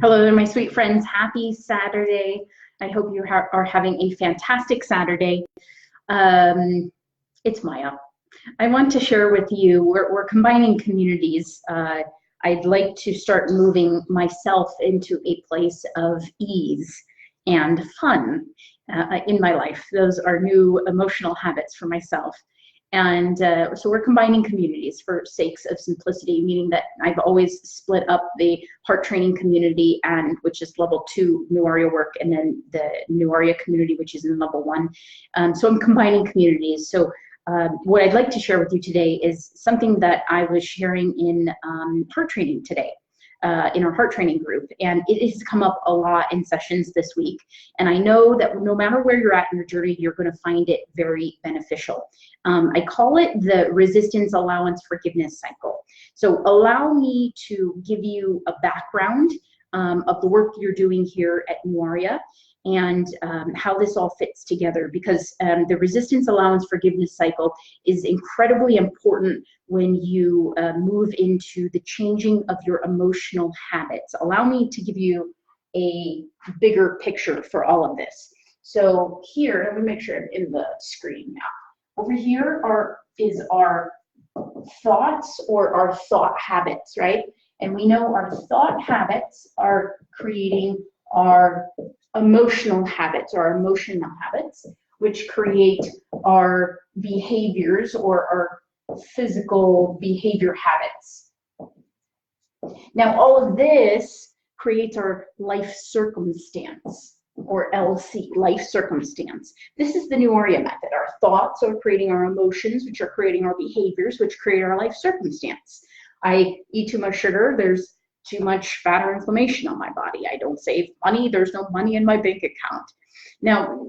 Hello there, my sweet friends. Happy Saturday. I hope you are having a fantastic Saturday. It's Maya. I want to share with you, we're combining communities. I'd like to start moving myself into a place of ease and fun in my life. Those are new emotional habits for myself. And so we're combining communities for sakes of simplicity, meaning that I've always split up the heart training community, and which is level 2 New Aria work, and then the New Aria community, which is in level 1. So I'm combining communities. So what I'd like to share with you today is something that I was sharing in heart training today. In our heart training group, and it has come up a lot in sessions this week, and I know that no matter where you're at in your journey, you're going to find it very beneficial. I call it the resistance, allowance, forgiveness cycle. So allow me to give you a background of the work you're doing here at New Aria, and how this all fits together, because the resistance, allowance, forgiveness cycle is incredibly important when you move into the changing of your emotional habits. Allow me to give you a bigger picture for all of this. So here, let me make sure I'm in the screen now. Over here is our thoughts, or our thought habits, right? And we know our thought habits are creating our emotional habits, or our emotional habits, which create our behaviors, or our physical behavior habits. Now, all of this creates our life circumstance, or LC, life circumstance. This is the New Aria method. Our thoughts are creating our emotions, which are creating our behaviors, which create our life circumstance. I eat too much sugar, there's too much fat or inflammation on my body. I don't save money, there's no money in my bank account. Now,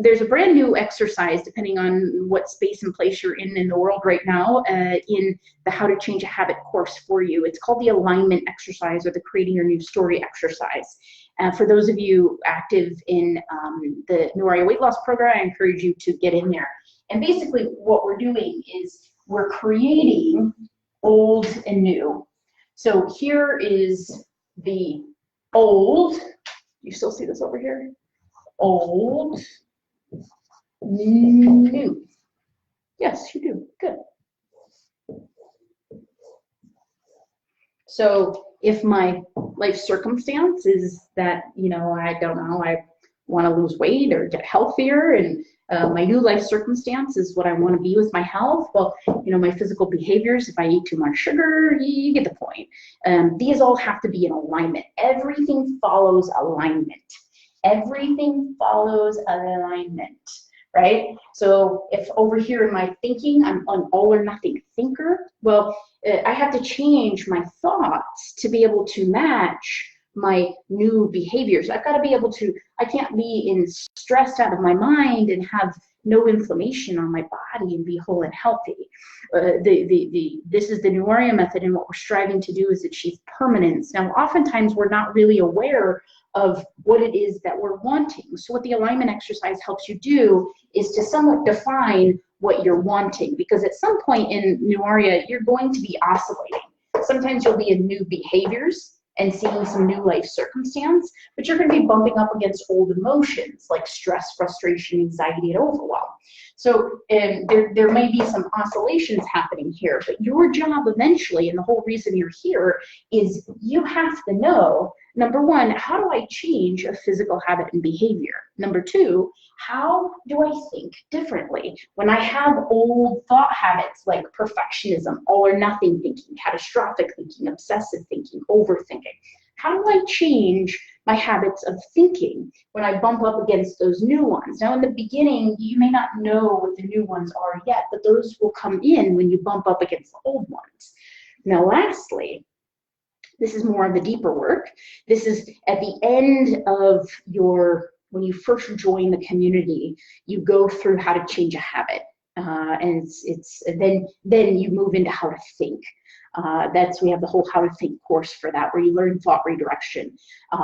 there's a brand new exercise, depending on what space and place you're in the world right now, in the How to Change a Habit course for you. It's called the alignment exercise, or the creating your new story exercise. For those of you active in the New Aria weight loss program, I encourage you to get in there. And basically what we're doing is we're creating old and new. So here is the old. You still see this over here? Old, new. Yes, you do. Good. So if my life circumstance is that, I don't know, I want to lose weight or get healthier, and my new life circumstance is what I want to be with my health. Well, my physical behaviors, if I eat too much sugar, you get the point. These all have to be in alignment. Everything follows alignment. Everything follows alignment, right? So if over here in my thinking, I'm an all or nothing thinker, well, I have to change my thoughts to be able to match my new behaviors. I've got to be able to, I can't be stressed out of my mind and have no inflammation on my body and be whole and healthy. This is the New Aria method, and what we're striving to do is achieve permanence. Now, oftentimes we're not really aware of what it is that we're wanting. So what the alignment exercise helps you do is to somewhat define what you're wanting, because at some point in New Aria, you're going to be oscillating. Sometimes you'll be in new behaviors and seeing some new life circumstance, but you're going to be bumping up against old emotions like stress, frustration, anxiety, and overwhelm. So there may be some oscillations happening here, but your job eventually, and the whole reason you're here, is you have to know, number one, how do I change a physical habit and behavior? Number two, how do I think differently when I have old thought habits like perfectionism, all or nothing thinking, catastrophic thinking, obsessive thinking, overthinking? How do I change my habits of thinking when I bump up against those new ones? Now, in the beginning, you may not know what the new ones are yet, but those will come in when you bump up against the old ones. Now, lastly, this is more of the deeper work. This is at the end of when you first join the community, you go through how to change a habit. And then you move into how to think. We have the whole How to Think course for that, where you learn thought redirection,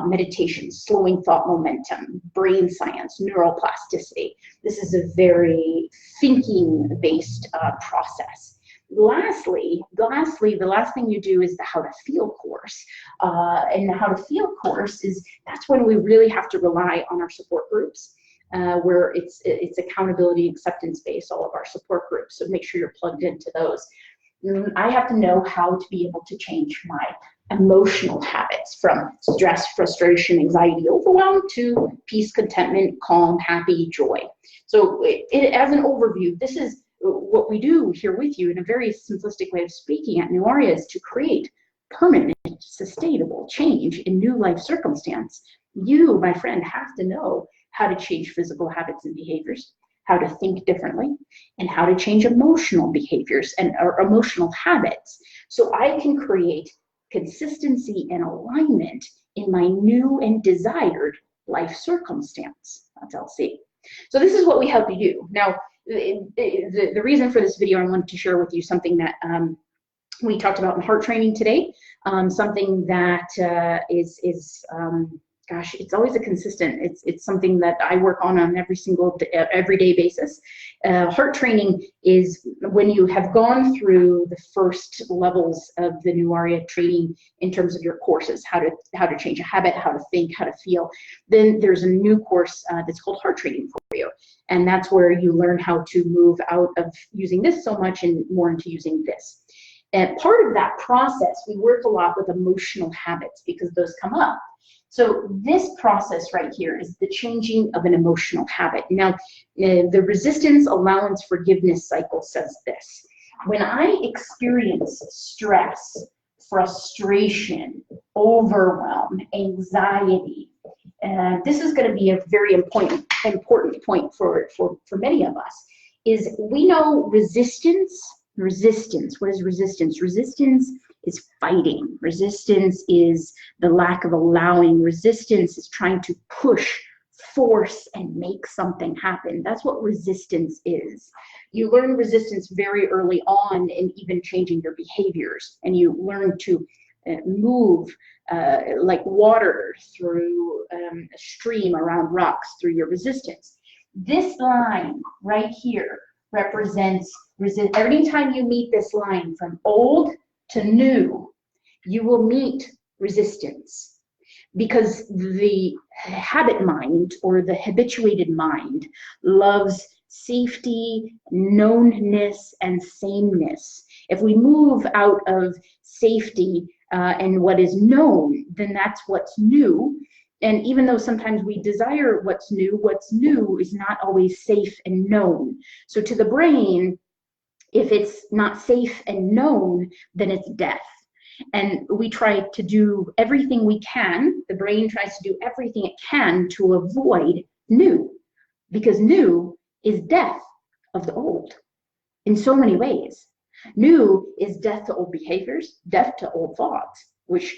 meditation, slowing thought momentum, brain science, neuroplasticity. This is a very thinking-based process. Lastly, the last thing you do is the how to feel course. And the how to feel course that's when we really have to rely on our support groups, where it's accountability, acceptance based, all of our support groups. So make sure you're plugged into those. I have to know how to be able to change my emotional habits from stress, frustration, anxiety, overwhelm to peace, contentment, calm, happy, joy. So as an overview, this is what we do here with you in a very simplistic way of speaking at New Aria is to create permanent, sustainable change in new life circumstance. You, my friend, have to know how to change physical habits and behaviors, how to think differently, and how to change emotional behaviors or emotional habits so I can create consistency and alignment in my new and desired life circumstance. That's LC. So this is what we help you do. Now, the reason for this video, I wanted to share with you something that we talked about in heart training today, something that gosh, it's always a consistent. It's something that I work on every single everyday basis. Heart training is when you have gone through the first levels of the New Aria training in terms of your courses, how to change a habit, how to think, how to feel. Then there's a new course that's called heart training for you, and that's where you learn how to move out of using this so much and more into using this. And part of that process, we work a lot with emotional habits because those come up. So this process right here is the changing of an emotional habit. Now, the resistance, allowance, forgiveness cycle says this. When I experience stress, frustration, overwhelm, anxiety, this is going to be a very important point for many of us, is we know resistance. What is resistance? Resistance is fighting. Resistance is the lack of allowing. Resistance is trying to push, force, and make something happen. That's what resistance is. You learn resistance very early on in even changing your behaviors, and you learn to move like water through a stream around rocks through your resistance. This line right here represents resistance. Every time you meet this line from old to new, you will meet resistance, because the habit mind or the habituated mind loves safety, knownness, and sameness. If we move out of safety and what is known, then that's what's new. And even though sometimes we desire what's new is not always safe and known. So to the brain, if it's not safe and known, then it's death. And we try to do everything we can, the brain tries to do everything it can to avoid new, because new is death of the old in so many ways. New is death to old behaviors, death to old thoughts, which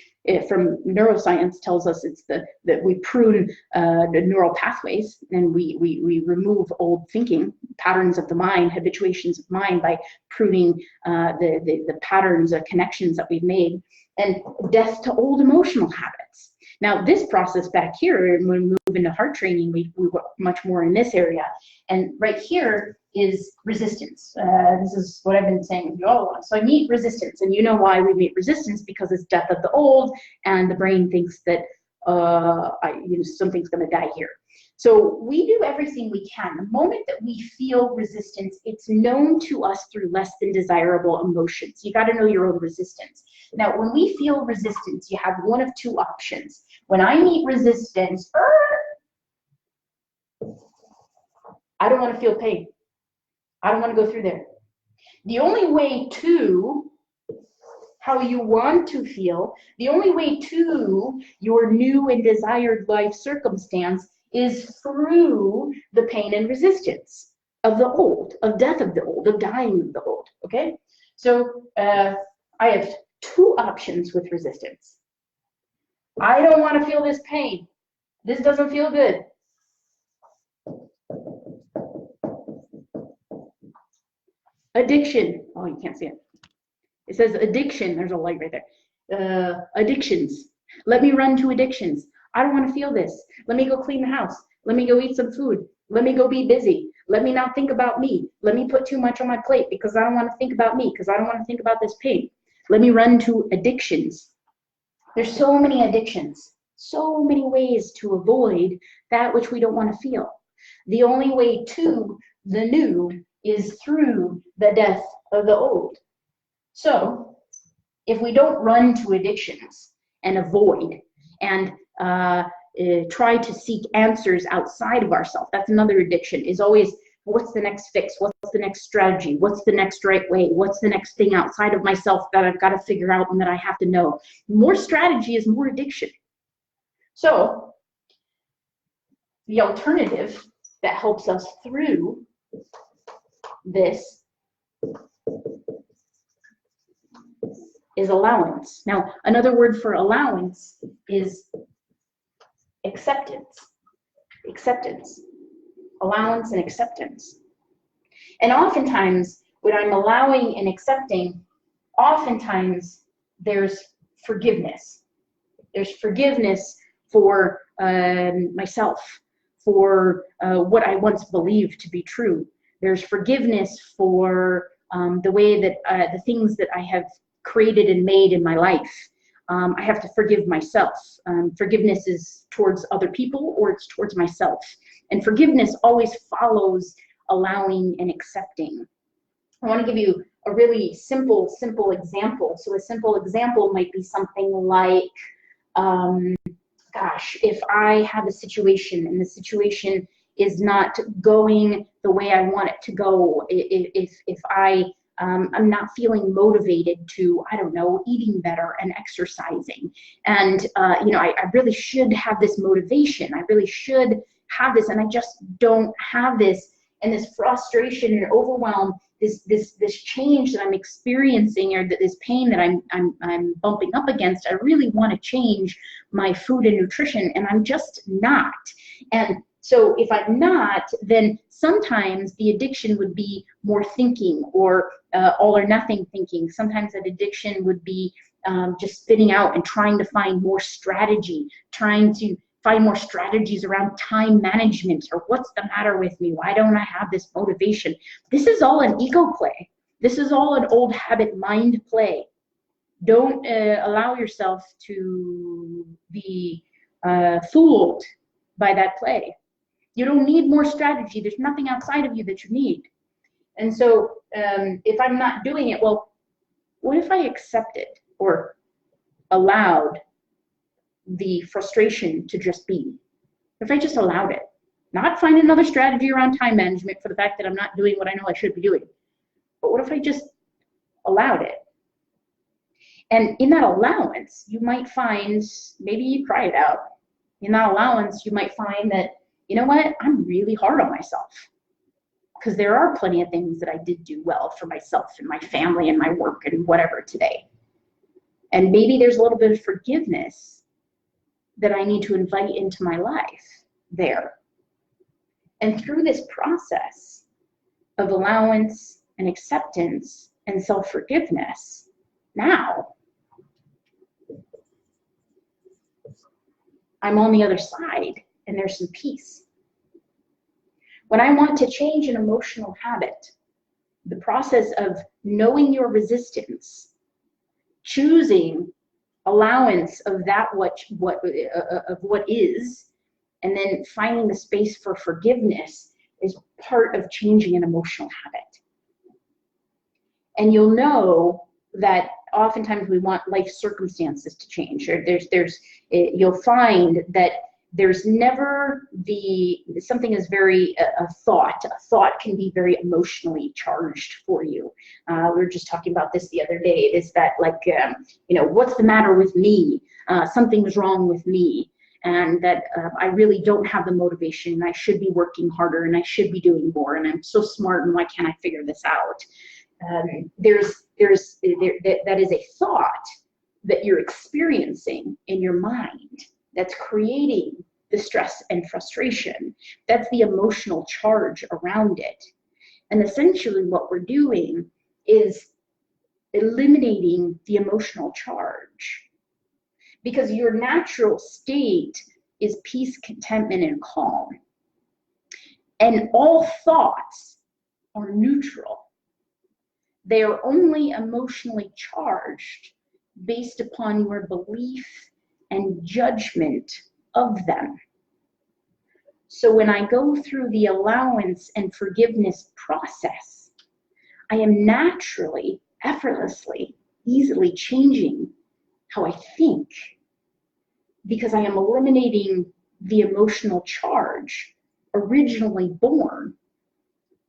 from neuroscience tells us it's that we prune the neural pathways, and we remove old thinking patterns of the mind, habituations of mind, by pruning the patterns of connections that we've made, and death to old emotional habits. Now, this process back here, and when we move into heart training, we work much more in this area. And right here is resistance. This is what I've been saying with you all along. So I meet resistance, and you know why we meet resistance, because it's death of the old, and the brain thinks that something's going to die here. So we do everything we can. The moment that we feel resistance, it's known to us through less than desirable emotions. You got to know your own resistance. Now, when we feel resistance, you have one of two options. When I meet resistance, I don't want to feel pain. I don't want to go through there. The only way to how you want to feel, the only way to your new and desired life circumstance is through the pain and resistance of the old, of death of the old, of dying of the old, okay? So I have two options with resistance. I don't want to feel this pain. This doesn't feel good. Addiction. Oh, you can't see it. It says addiction. There's a light right there. Addictions. Let me run to addictions. I don't want to feel this. Let me go clean the house. Let me go eat some food. Let me go be busy. Let me not think about me. Let me put too much on my plate because I don't want to think about me, because I don't want to think about this pain. Let me run to addictions. There's so many addictions, so many ways to avoid that which we don't want to feel. The only way to the new is through the death of the old. So if we don't run to addictions and avoid and try to seek answers outside of ourselves, that's another addiction, is always, what's the next fix? What's the next strategy? What's the next right way? What's the next thing outside of myself that I've got to figure out and that I have to know? More strategy is more addiction. So the alternative that helps us through this is allowance. Now, another word for allowance is acceptance. Acceptance. Allowance and acceptance. And oftentimes, when I'm allowing and accepting, oftentimes there's forgiveness. There's forgiveness for myself, for what I once believed to be true. There's forgiveness for the way that the things that I have created and made in my life. I have to forgive myself. Forgiveness is towards other people or it's towards myself. And forgiveness always follows allowing and accepting. I want to give you a really simple example. So a simple example might be something like, gosh, if I have a situation and the situation is not going the way I want it to go, if I'm not feeling motivated to, I don't know, eating better and exercising, and I really should have this motivation, I really should have this, and I just don't have this, and this frustration and overwhelm, this change that I'm experiencing, or this pain that I'm bumping up against, I really want to change my food and nutrition, and I'm just not. And so if I'm not, then sometimes the addiction would be more thinking, or all or nothing thinking. Sometimes that addiction would be just spinning out and trying to find more strategy, trying to find more strategies around time management, or what's the matter with me? Why don't I have this motivation? This is all an ego play. This is all an old habit mind play. Don't allow yourself to be fooled by that play. You don't need more strategy. There's nothing outside of you that you need. And so if I'm not doing it, well, what if I accepted or allowed the frustration to just be? If I just allowed it, not find another strategy around time management for the fact that I'm not doing what I know I should be doing, but what if I just allowed it? And in that allowance, you might find, maybe you cry it out. In that allowance, you might find that, you know what, I'm really hard on myself, because there are plenty of things that I did do well for myself and my family and my work and whatever today. And maybe there's a little bit of forgiveness that I need to invite into my life there. And through this process of allowance and acceptance and self-forgiveness, now I'm on the other side and there's some peace. When I want to change an emotional habit, the process of knowing your resistance, choosing allowance of that what is, and then finding the space for forgiveness is part of changing an emotional habit. And you'll know that oftentimes we want life circumstances to change, or you'll find that there's never something is very, a thought can be very emotionally charged for you. We were just talking about this the other day. Is that like, what's the matter with me? Something's wrong with me. And that I really don't have the motivation, and I should be working harder, and I should be doing more, and I'm so smart, and why can't I figure this out? That is a thought that you're experiencing in your mind that's creating the stress and frustration. That's the emotional charge around it. And essentially what we're doing is eliminating the emotional charge, because your natural state is peace, contentment, and calm. And all thoughts are neutral. They are only emotionally charged based upon your belief and judgment of them. So when I go through the allowance and forgiveness process, I am naturally, effortlessly, easily changing how I think, because I am eliminating the emotional charge originally born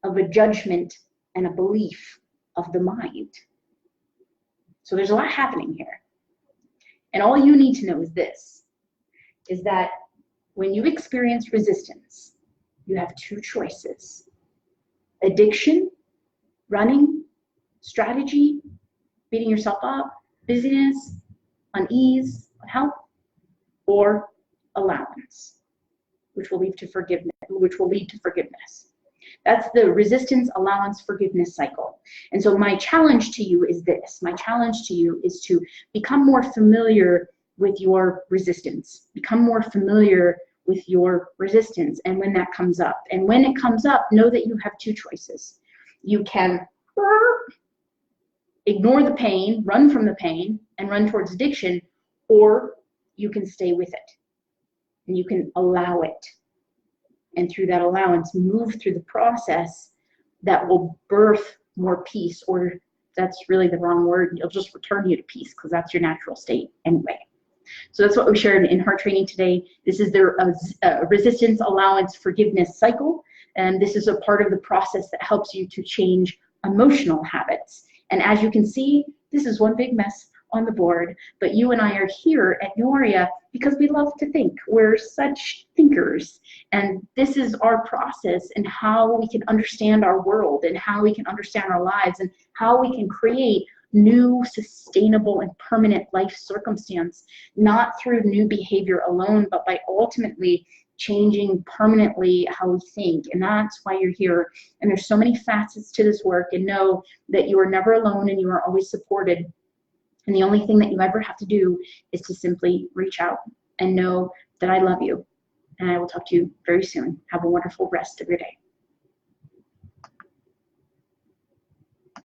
of a judgment and a belief of the mind. So there's a lot happening here. And all you need to know is this, is that when you experience resistance, you have two choices: addiction, running, strategy, beating yourself up, busyness, unease, unhealth, or allowance, which will lead to forgiveness. That's the resistance, allowance, forgiveness cycle. And so my challenge to you is this. My challenge to you is to become more familiar with your resistance. Become more familiar with your resistance and when that comes up. And when it comes up, know that you have two choices. You can ignore the pain, run from the pain, and run towards addiction, or you can stay with it. And you can allow it. And through that allowance, move through the process that will birth more peace, or that's really the wrong word. It'll just return you to peace, because that's your natural state anyway. So that's what we shared in heart training today. This is the resistance, allowance, forgiveness cycle. And this is a part of the process that helps you to change emotional habits. And as you can see, this is one big mess on the board, but you and I are here at Noria because we love to think. We're such thinkers, and this is our process and how we can understand our world and how we can understand our lives and how we can create new, sustainable, and permanent life circumstance, not through new behavior alone, but by ultimately changing permanently how we think. And that's why you're here. And there's so many facets to this work, and know that you are never alone and you are always supported. And the only thing that you ever have to do is to simply reach out and know that I love you. And I will talk to you very soon. Have a wonderful rest of your day.